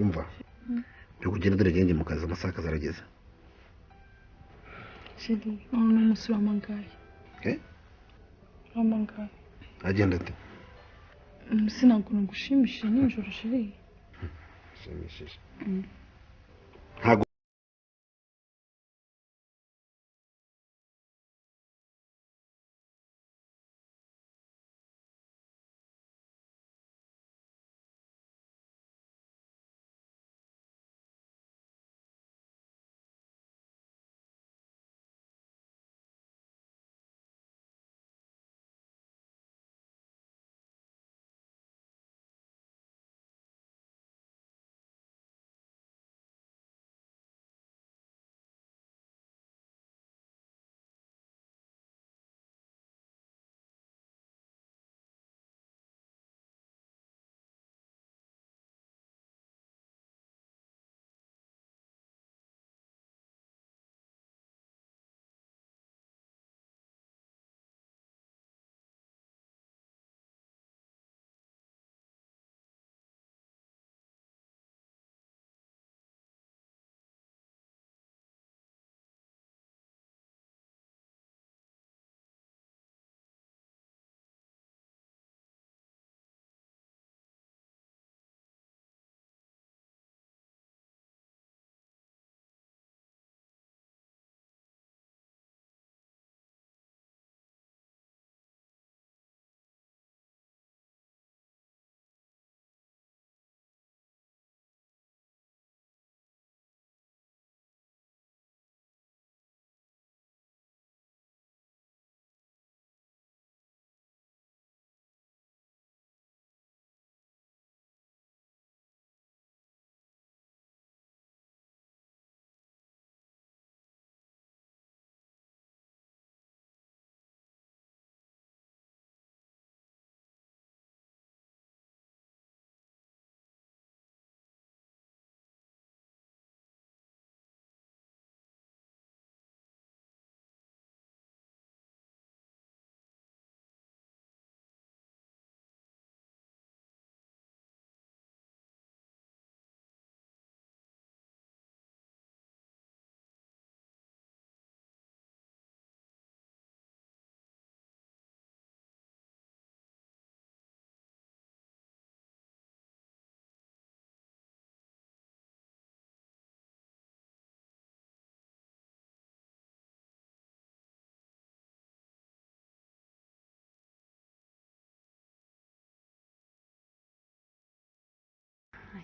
umva byo kugenda dore genge mu kazi amasaha kazarageze Sheri none umunsi wamangaye wamangaye agenda ate sinagura ngushimishije nijoro Sheri shimishije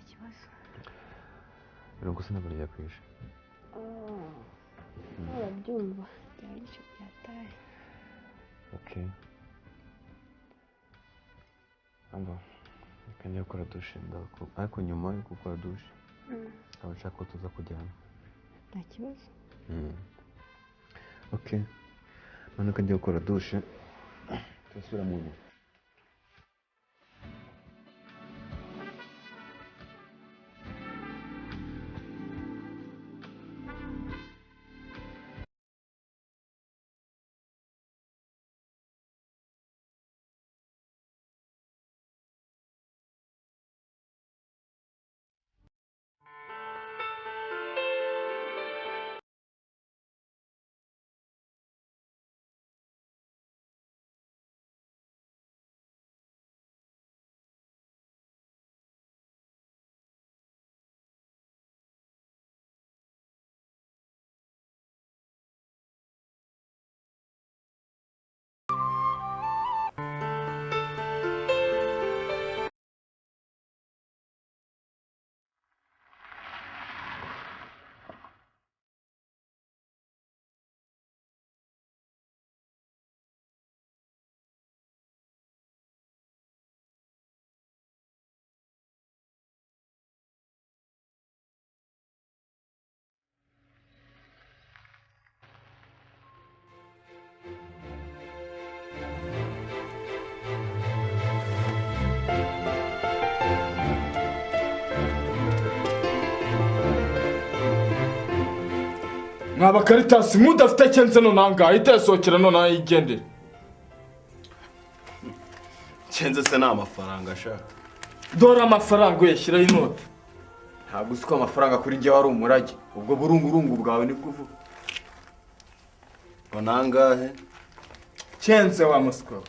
ikibazo Rero gusa ntabwo ryakwishe urabyumva byari icyo byataye okay amba kanya gukora dushe ariko nyuma yo gukora dushe nkaba nshaka ko tuza kujyana nta kibazo okay none kajya gukora dushe turasubira mu nyuma Nkaba Caritas mudafite cyenze nonanga itesokera nona yigendere. Cyenze se na amafaranga sha. Dora amafaranga yeshyira inote. ntabwo uzi ko amafaranga kuri njye wari umurage. Ubwo burungurungu bwawe nibwo uvuga. Ngo nangahe? Cyense wa muswa.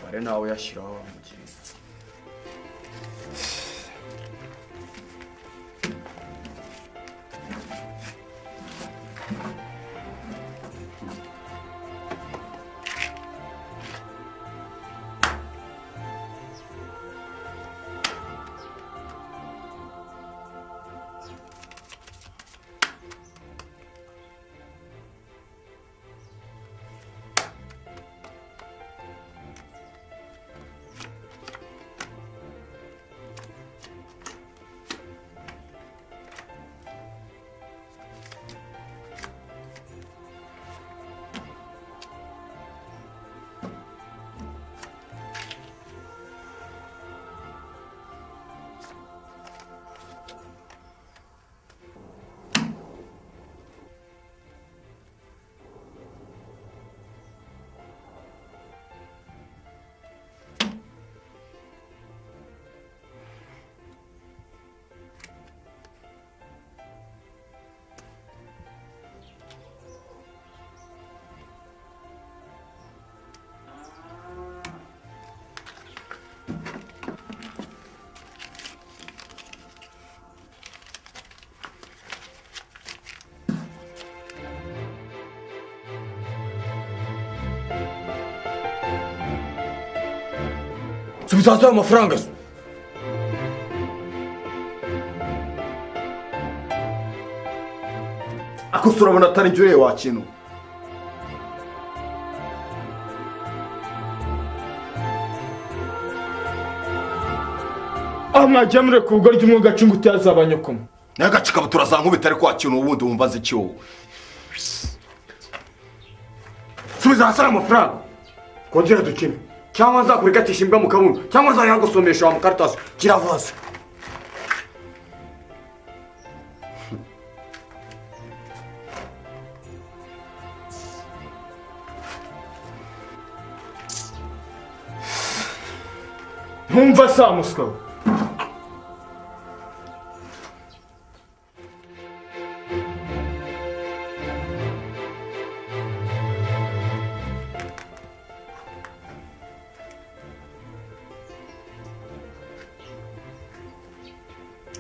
Bare nawe yashyiraho mukiri. Subiza ayo mafaranga. Ako urabona atari njye wa kintu. Amajyamure ku rugo ry'umwuga cungu utazabanyokoma. N'agacika buturaza nkubita ariko wa kintu ubundi wumva ziki wowe. Subiza ayo mafaranga. Kongera dukine. Cyangwa nzakurigatisha imbwa mu kabuno, cyangwa nzayagusomesha wa mukaritasi. Kiravuze. Ntumva sa muswa.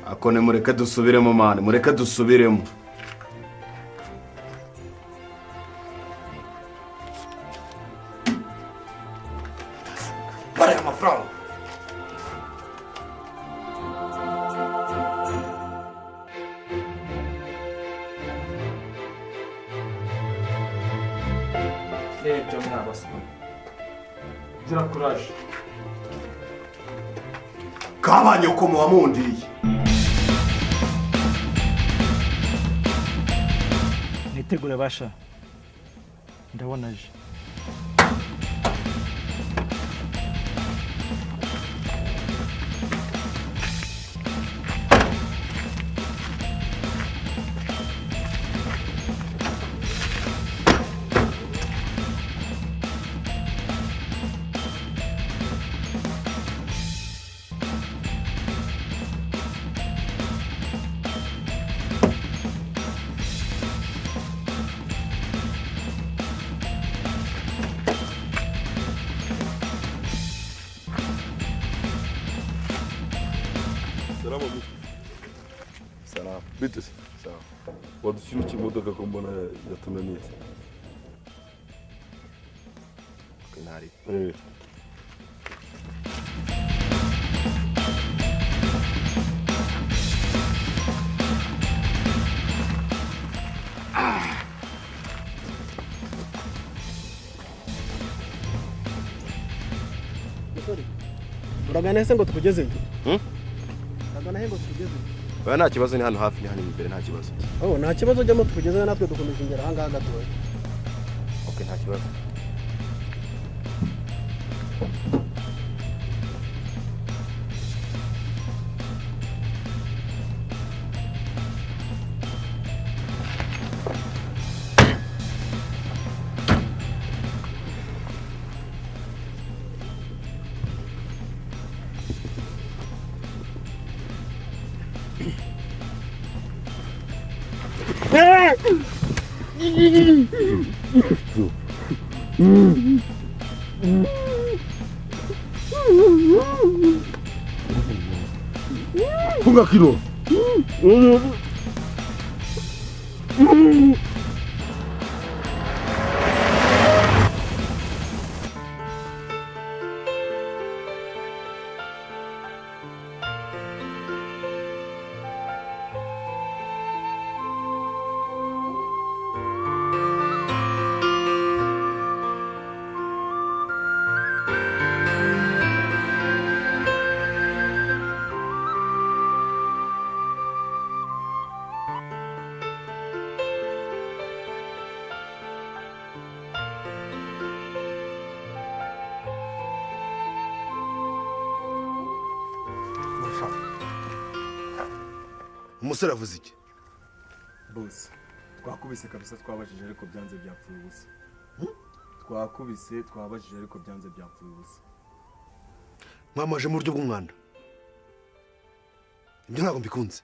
Ako ne mureke dusubiremo mane, mureke dusubiremo. Bare amafaranga. Lebyo mwabaswa. Gira courage. Kabanye uko muwamundiye. Nitegure basha. Ndabona aje. Salama bitu. Salam. Bitu. Sawa. Wadushyira ikimodoka ko mbona yatunaniye. Kinari. Uragana ese ngo tukugeze nte? Uragana he ngo tukugeze? Oya nta kibazo ni hano hafi ni hano imbere nta kibazo. Oh, nta kibazo jyamo tukugeze natwe dukomeje ingera hanga gatoya. Okay nta kibazo. Funga kidogo. Umusore avuze iki? Boss, twakubise kabisa twabajije ariko byanze byapfuye ubusa. Twakubise twabajije ariko byanze byapfuye ubusa. Mwamaje mu buryo bw'umwanda. Ibyo ntabwo mbikunze.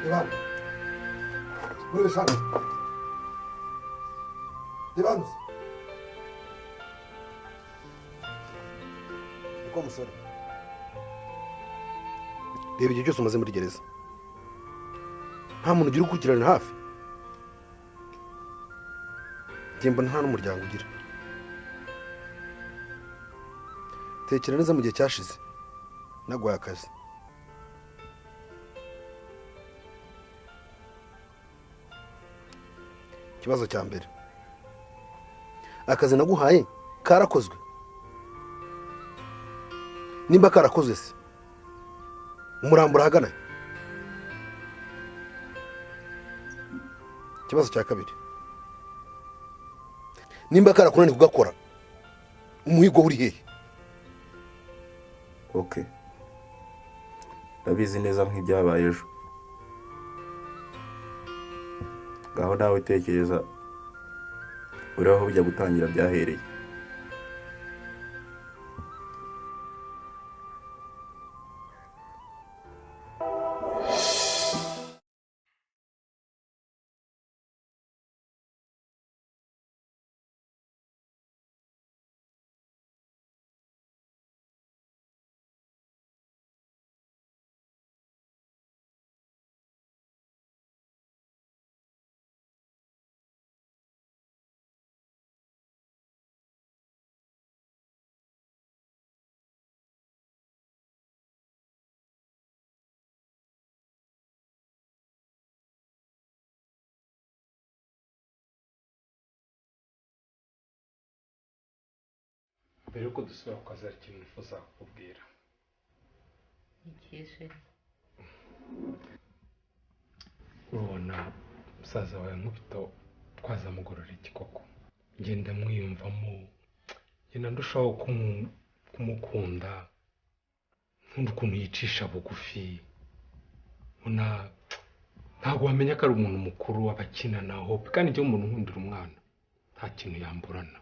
Ivan, vuelve sano. Ivan. Uko musore. Reba igihe cyose umaze muri gereza. Nta muntu ugira ukurikirana hafi. Njye mbona nta n'umuryango ugira. Tekera neza mu gihe cyashize. Nagwaye akazi. Ikibazo cya mbere. Akazi naguhaye karakozwe. Nimba karakozwe se. Umurambura hagana. Ikibazo cya kabiri. Nimba karakunani kugakora. Umuhigo uri hehe? Okay. Ndabizi neza nk'ibyabaye ejo. Ngaho nawe tekereza uraho bijya gutangira byahereye. mbere yuko dusubira ku kazi hari ikintu nifuza kukubwira. Ikije urabona musaza wawe nk'ubito twazamugorora iki koko, ngenda mwiyumvamo, ngenda ndushaho kumukunda, nkunda ukuntu yicisha bugufi, ubona ntabwo wamenya ko ari umuntu mukuru abakina na hope, kandi igihe umuntu nkundira umwana nta kintu yamburana.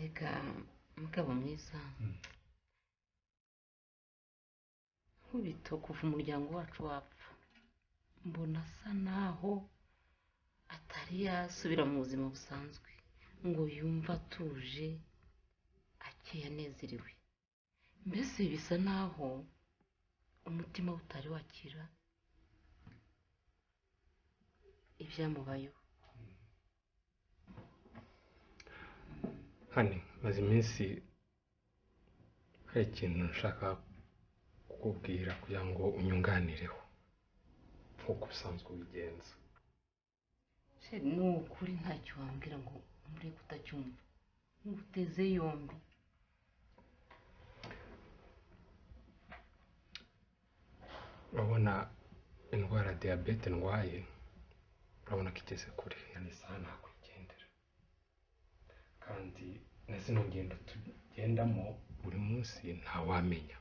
Ega mugabo mwiza, nkubito kuva umuryango wacu wapfa mbona asa naho atari yasubira mu buzima busanzwe ngo yumva atuje akeye anezerewe. Mbese bisa naho umutima utari wakira ibyamubayeho. Hani maze iminsi hari ikintu nshaka kukubwira kugira ngo unyunganireho nk'uko usanzwe ubigenza. Ni ukuri ntacyo wambwira ngo umureke utacyumva, nguteze yombi. Urabona indwara ya diyabete ndwaye, urabona ko igeze kure, yani isaha nakwigendera. Kandi na zino ngendo tugendamo buri munsi ntawamenya.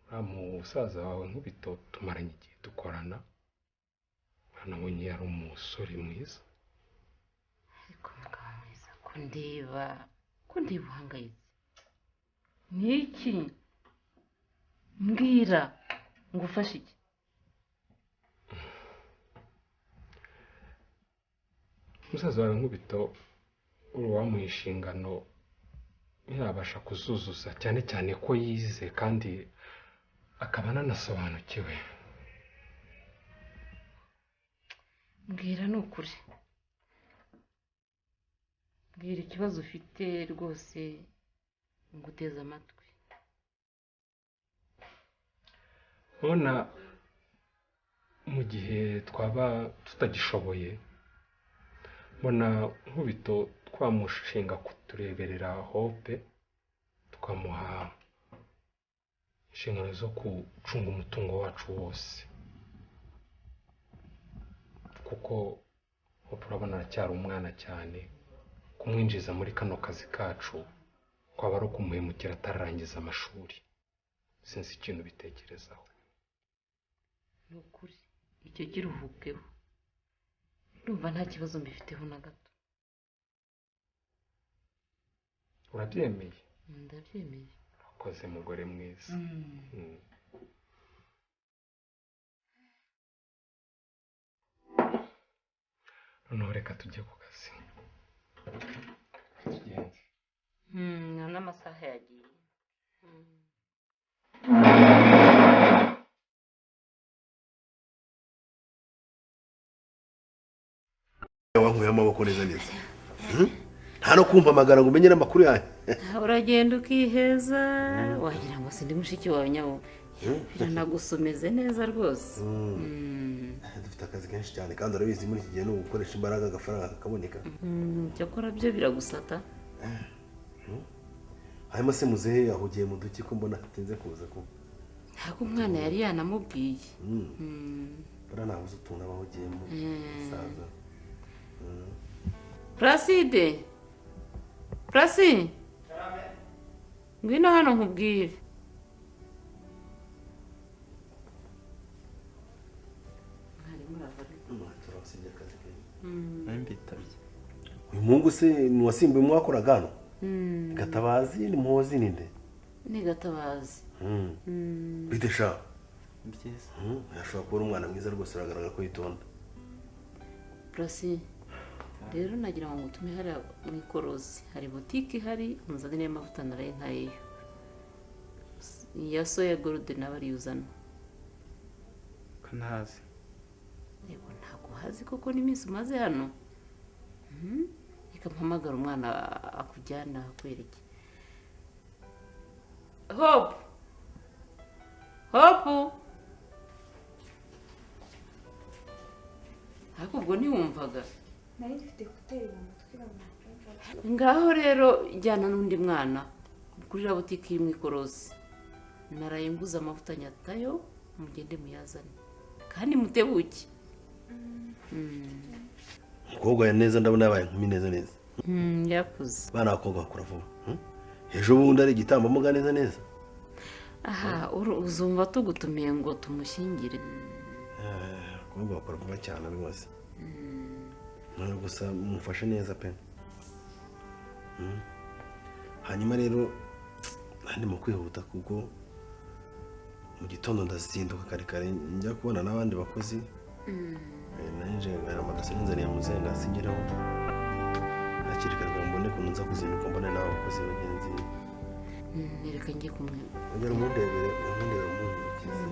Uriya musaza wawe Nkubito tumaranye igihe dukorana, nabonye yari umusore mwiza. Ariko mugabo mwiza, ko ndeba uhangayitse. Ni iki? Mbwira ngufashe iki? Umusaza wawe Nkubito uri wamuha inshingano ntiyabasha kuzuzuza, cyane cyane ko yize kandi akaba ananasobanukiwe. Mbwira ni ukuri, mbwira ikibazo ufite rwose, nguteze amatwi. Ubona mu gihe twaba tutagishoboye, mbona Nkubito twamushinga kutureberera Hope, tukamuha inshingano zo gucunga umutungo wacu wose, kuko Hope urabona aracyari umwana cyane. Kumwinjiza muri kano kazi kacu kwaba ari ukumuhemukira atararangiza amashuri. Sinzi ikintu bitekerezaho. Ni ukuri icyo kiruhukeho, ndumva nta kibazo mbifiteho na gato. Urabyemeye? Ndabyemeye. Urakoze mugore mwiza. Noneho reka tujye ku kazi. Tugende. N'amasaha yagiye. Wankuye amaboko neza neza. Nta no kumpamagara ngo umenye n'amakuru yanjye. Uragenda ukiheza, wagira ngo sindi mushiki wawe nyawo. Biranagusomeze neza rwose. Dufite akazi kenshi cyane kandi urabizi muri iki gihe no gukoresha imbaraga agafaranga kakaboneka. Cyakora byo biragusata. Hanyuma se muzehe yahugiye mu duki ko mbona atinze kuza ko. Ntabwo umwana yari yanamubwiye. Bara nabuze utuntu abahugiyemo. Saza. Placide. Placide. Ngwino hano nkubwire. Uyu mungu se nuwasimbuye mwakoraga hano? Gatabazi ni Muhozi ninde? Ni Gatabazi. Bidesha. Byiza. Yashobora kuba umwana mwiza rwose uragaragara ko yitonda. Placide. Rero nagira ngo ngutume hari mu Ikorosi, hari boutique hari umuzanire amavuta naraye ntayeyo. Ya soya gold nabari uzana. Kanazi. Yego ntago hazi koko n'iminsi umaze hano. Ikampamagara umwana akujyana kwereke. Hope. Hope. Hakubwo ntiwumvaga. Nari mfite kuteri mu mutwe bamwe. Ngaho rero jyana n'undi mwana kuri la boutique mu Ikorosi. Naraye nguza amavuta nyatayo mugende muyazane. Kandi mutebuki. Umukobwa ya neza ndabona yabaye nkumi neza neza. Yakuze. Bana bakobwa bakora vuba. Ejo bundi ari igitamba muga neza neza. Aha, uzumva tugutumiye ngo tumushyingire. Abakobwa bakora vuba cyane rwose. None gusa mufashe neza pe. Hanyuma rero ndi mu kwihuta kuko mu gitondo ndazinduka kare kare njya kubona n'abandi bakozi. Nanje ngara amadose n'inzaniye muzenga singiraho. Nakirika mbone ko nza kuzinduka mbone n'abakozi bagenzi. Nereka ngiye kumwe. Ongera umundebere ukize.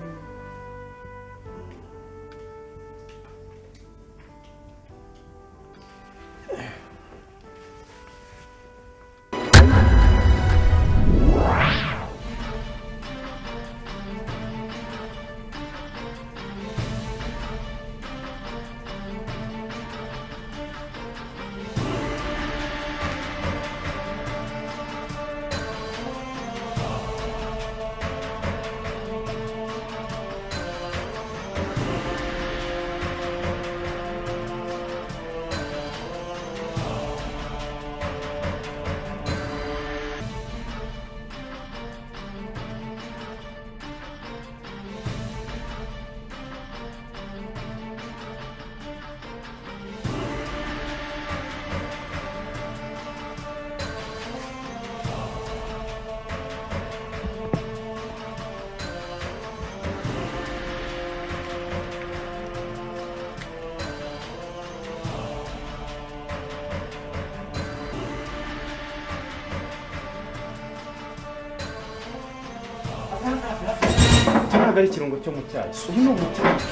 ntabwo ari ikirungo cyo mu cyayi uyu ni umucyayi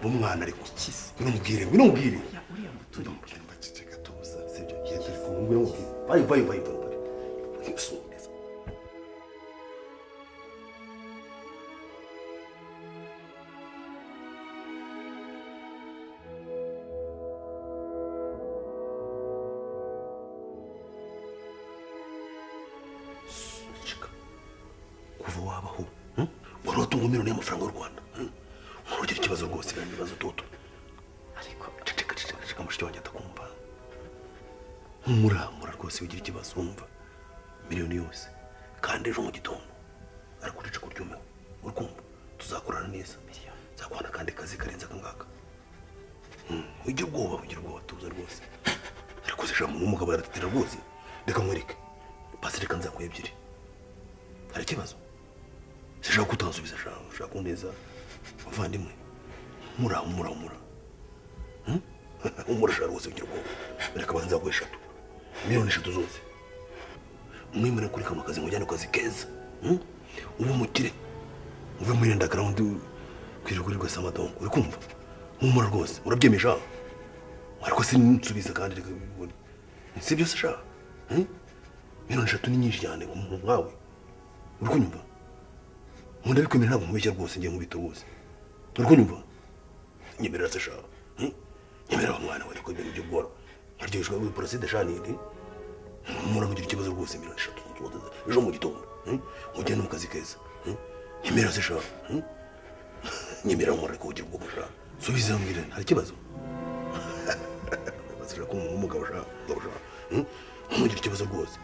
umwana ariko ikisi binumubwire vayo kuva wabaho wari watunga miliyoni y'amafaranga y'u Rwanda ntugira ikibazo rwose kandi ibibazo toto ariko ceceka mushiki wanjye atakumva muramura rwose ugira ikibazo wumva miliyoni yose kandi ejo mu gitondo ariko ceceka uryumeho urukumva tuzakorana neza nzaguhana kandi kazi karenze aka ngaka ugira ubwoba tuza rwose ariko se shamu umugabo yaratitira rwose reka mwereke basi reka nzakuye ebyiri hari ikibazo sishaka kutansubiza shaka kuneza muvandimwe muramura umurashara rwose ugira ubwoba reka banza guha 3 miliyoni 3 zose mwimere kuri kama kazi mujyane kazi keza ubu mukire uve muri underground kwirirwa samadongo uri kumva mumura rwose urabyemeje ariko sinsubiza kandi reka bibone si byose sha miliyoni 3 ni nyinshi cyane mwawe uri kunyumva nkunda bikwemera ntabwo mubeshya rwose ngiye mubito rwose uri kunyumva nyemerera se sha nyemerera mwana we ariko ibintu byo gora aryoshwe we procede shanidi mura mugira ikibazo rwose miliyoni 3 ejo mu gitondo mujyane mu kazi keza nyemerera se sha nyemerera mura ariko ugira ubwo sha subiza mbire hari ikibazo basira ko umugabo sha mugira ikibazo rwose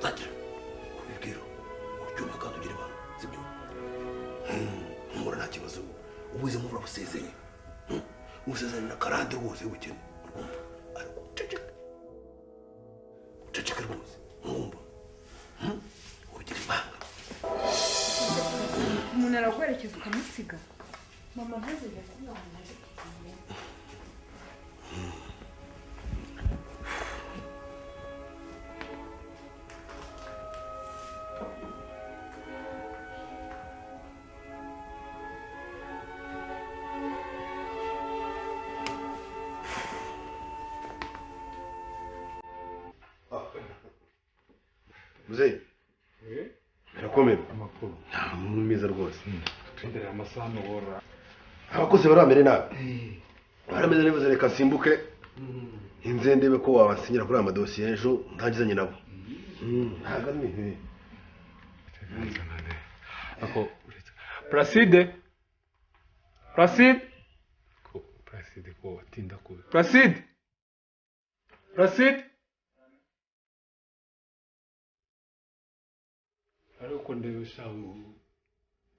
zagira kubibwira uryume kandi ugira ibanga sibyo mura nta kibazo ubuze mura busezeye usezeye na karande rwose ubukene ariko ceceka rwose mwumva ugira ibanga umuntu arakwerekeza ukamusiga mama ntazajya kubana Mzee birakomera amakuru mwiza rwose twendera amasaha mubora abakozi baramere nabi barameze neza reka simbuke inze ndebe ko wabasinyira kuri amadosiye ejo ntagizanye nabo ntago ari bihe ako Placide ko tinda ko Placide ariko ndebe shaho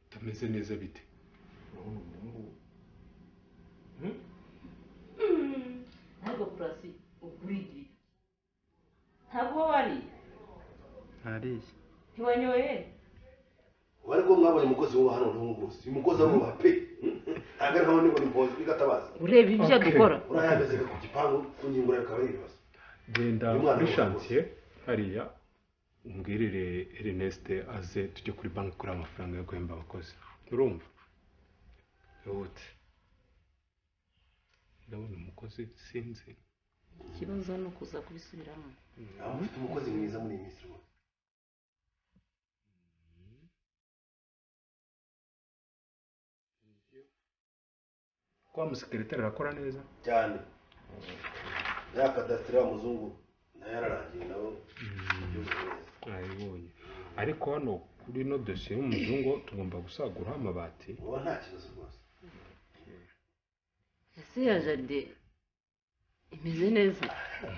tameze neza bite ntabwo Placide uguridi ntabwo wari ntariye ntiwanyoye wari ko mwabonye umukozi wo hano n'umukozi umukozi ari wa pe ntago ari hano ngo nimpoze bigatabaza ureba ibyo dukora urayageze ku gipangu kunyingura akaba yibaza genda kuri chantier hariya umbwirire Ernest aze tujye kuri banki kuri amafaranga yo guhemba abakozi urumva yute ndabona umukozi sinzi ikibazo ni ukuza kubisubiramo ufite umukozi mwiza muri iyi minsi rwose kwa musekretari arakora neza cyane ya kadasitiri wa muzungu nayo yararangiye nawe ayibonye ariko hano kuri no dosiye y'umuzungu tugomba gusaguraho amabati uba nta kibazo rwose ese ya jaride imeze neza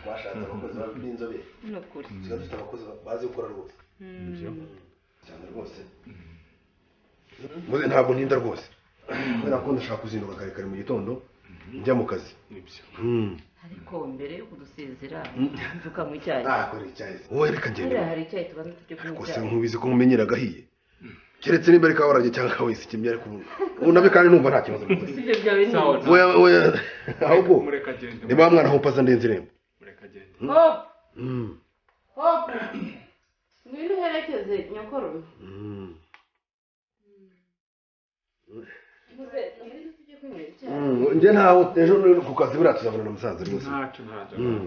twashatse abakozi b'inzobere ni ukuri tuba dufite abakozi bazi gukora rwose cyane rwose muze ntabwo ntinda rwose kubera ko ndashaka kuzinduka kare kare mu gitondo njya mu kazi ariko mbere yo kudusezera tukanywa icyayi kora icyayi wowe reka ngende hari icyayi tubanza tujye kunywa gusa icyayi nkubizi ko mumenyera gahiye keretse nimba ari kawarage cyangwa wese kimye ariko ubu nabe kandi numva nta kibazo rwose sibyo byawe ni we ahubwo mureka agende niba mwana aho paza ndenze irembo mureka agende Hope. Hope. Ngwino uherekeze nyokorume. Njye ntaho ejo ku kazi buriya tuzabona na musaza rwose.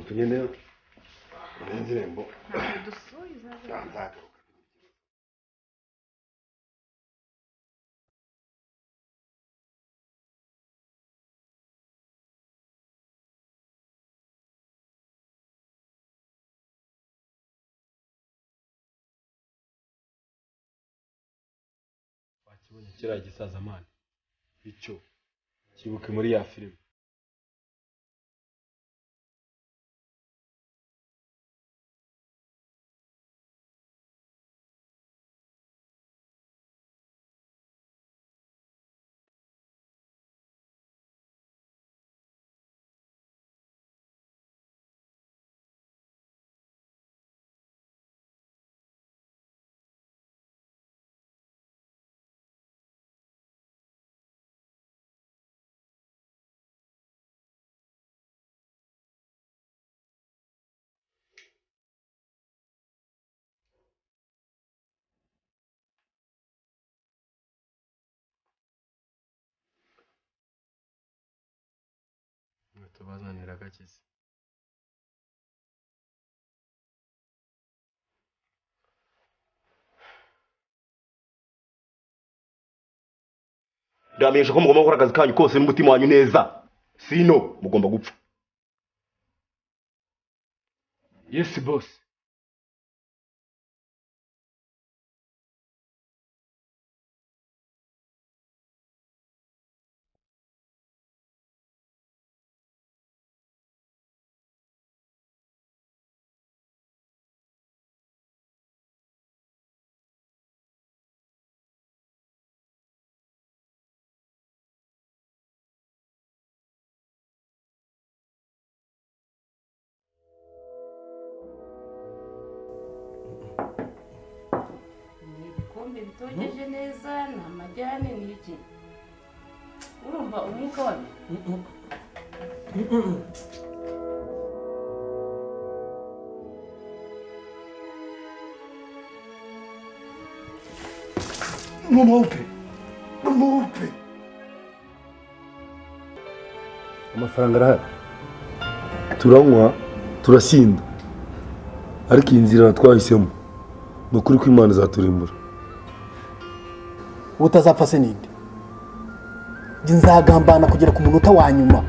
Tugende irembo. Wakibonye kiriya gisaza mani icyo kibuke muri ya filime. Tubazanira gakize. ndamenyesha ko mugomba gukora akazi kanyu kose n'umutima wanyu neza, sino mugomba gupfa. Yes boss. Ibikombe bitogeje neza ni amajyane ni iki? Urumva umwuka wabyo? Mumupe. Amafaranga arahari. Turanywa, turasinda. Ariko iyi nzira twahisemo ni ukuri ko Imana izaturimbura. Utazapfa se ninde? Nzagambana kugera ku munota wa nyuma.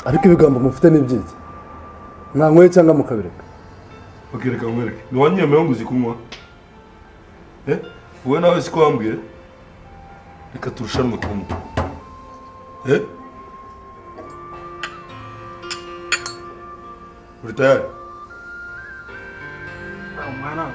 Ariko ibigambo mufite ni byiza. Mwanyweye cyangwa mukabireka? Bakireka mwereke. Ni wanyemeye ngo uzi kunywa? Wowe nawe siko wambwiye? Reka turushanwe kunywa. Uri tayari? Mwana.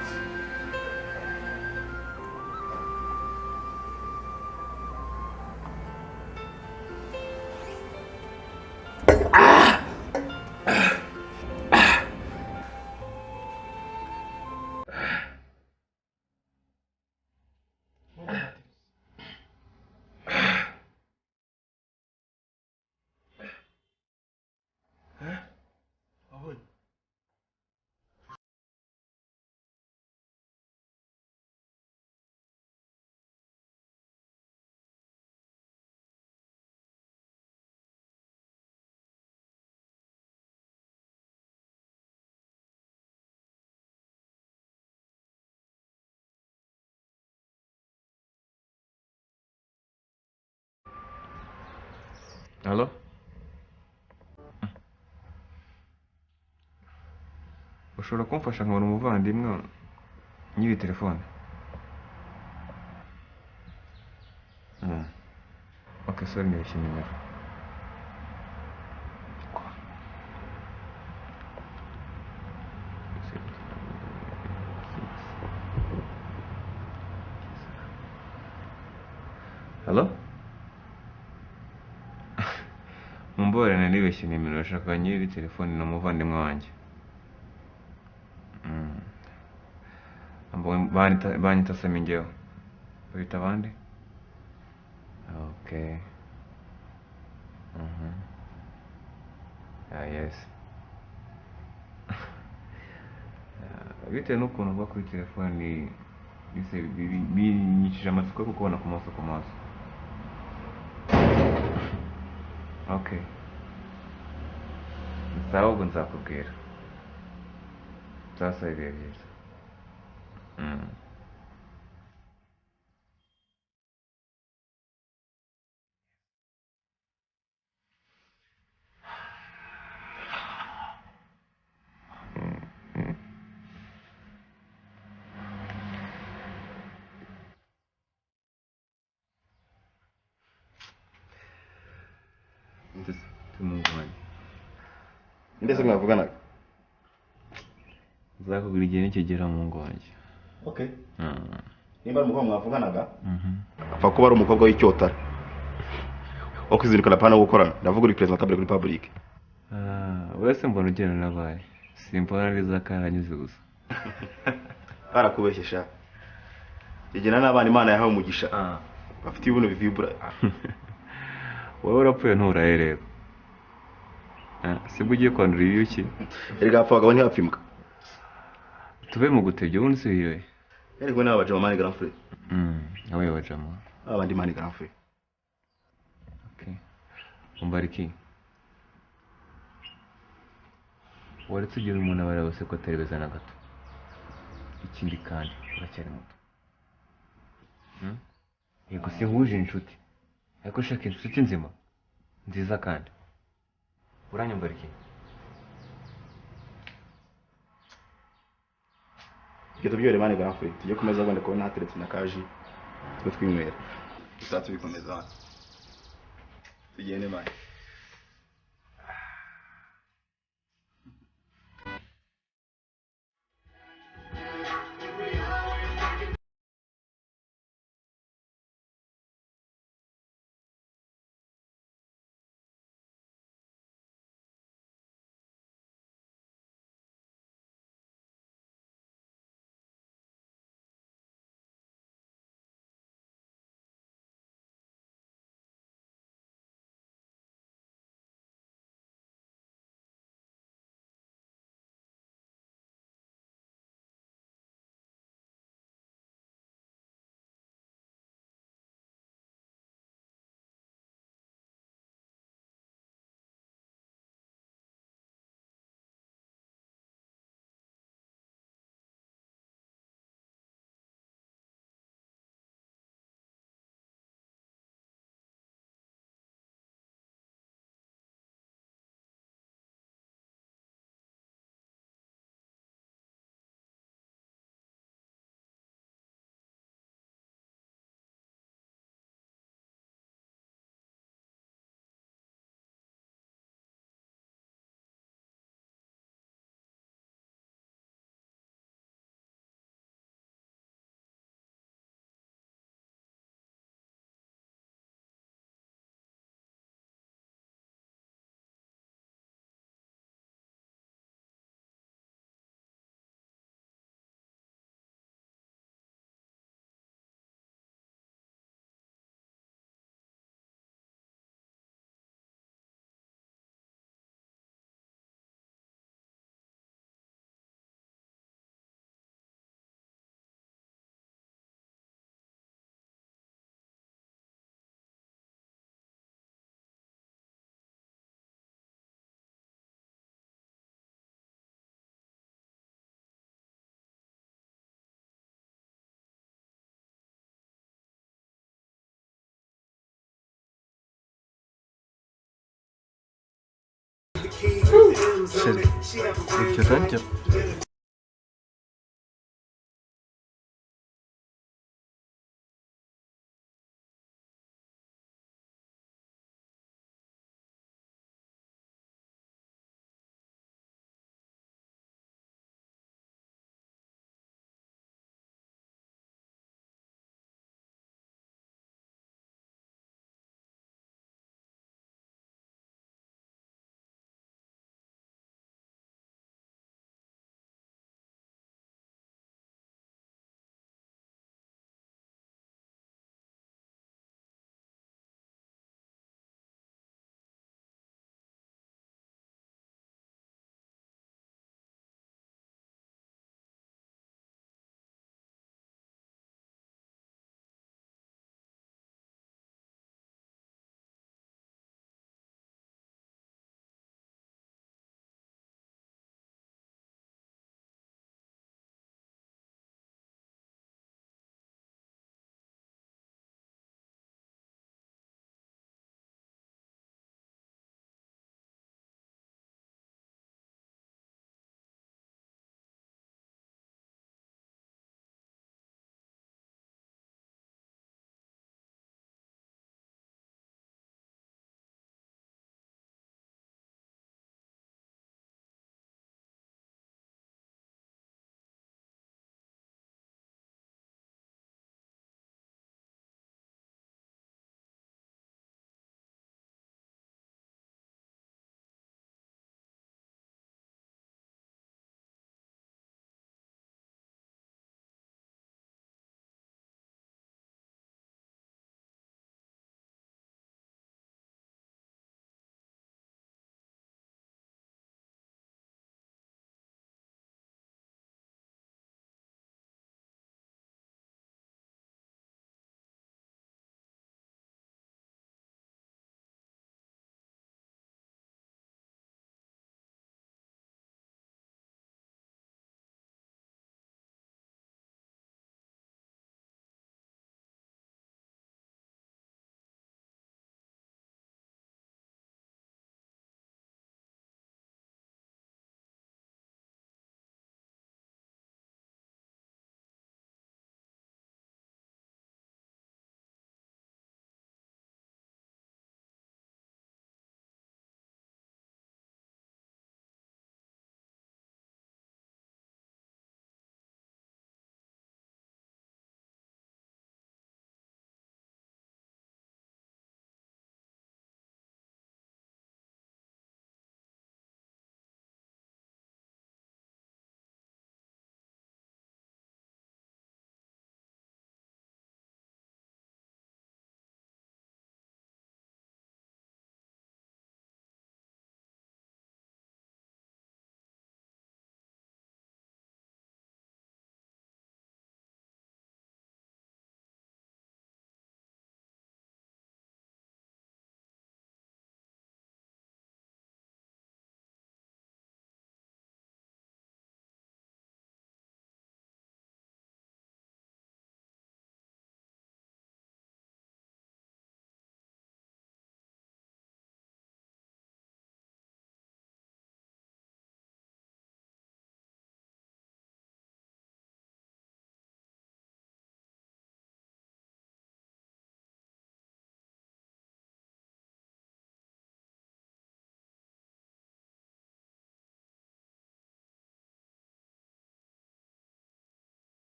Halo? Ushobora kumfasha nkabona umuvandimwe nyiri telefone? Okay, sorry nibeshye nimero. Halo? Mumbabarire nibeshye nimero, nashaka nyiri telefone na umuvandimwe wanjye. Banyita Sami njyewe. Bita bande? Okay. Yes. bitewe n'ukuntu mba kuri telefoni binyicije amatsiko yo kukubona ku maso ku maso. Okay, sawa, ubwo nzakubwira. Sasa ibihe byiza. Ndetse mwavuganaga? Nzakubwira igihe nikigera mu ngo wanjye. Okay. Nimba ari umukobwa mwavuganaga? Apfa kuba ari umukobwa w'icyotara. Wo kwizirikana pana gukorana. Ndavuga uri president kabiri kuri public. Wese mbona ugenda nabaye. Simpora neza karanyuze gusa. Barakubeshye sha. Igena n'abana Imana yahawe umugisha. Bafite ibintu bivibura. Wowe urapfuye nturaye rero. Sibwo ugiye kwandura ibiyuki? Erega apfa bagabo ntibapfimwa. Tube mu gutebya ubundi se wiwe. Erega n'aba bajama mani grand frère. Awe bajama. Abandi mani grand frère. Okay. Umbariki. Waretse ugira umuntu abari bose ko atari beza na gato. Ikindi kandi uracyari muto. Yego sinhuje inshuti. Ariko shaka inshuti nzima. Nziza kandi. Uranyumva iki? Geto byore mani grand frère. Tujye kumeza abone ko ntateretse na kaji. Twe twinywera. Usatse bikomeza. Tugende mani. Chérie, icyo ntaryo.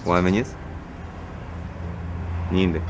wamenye se ninde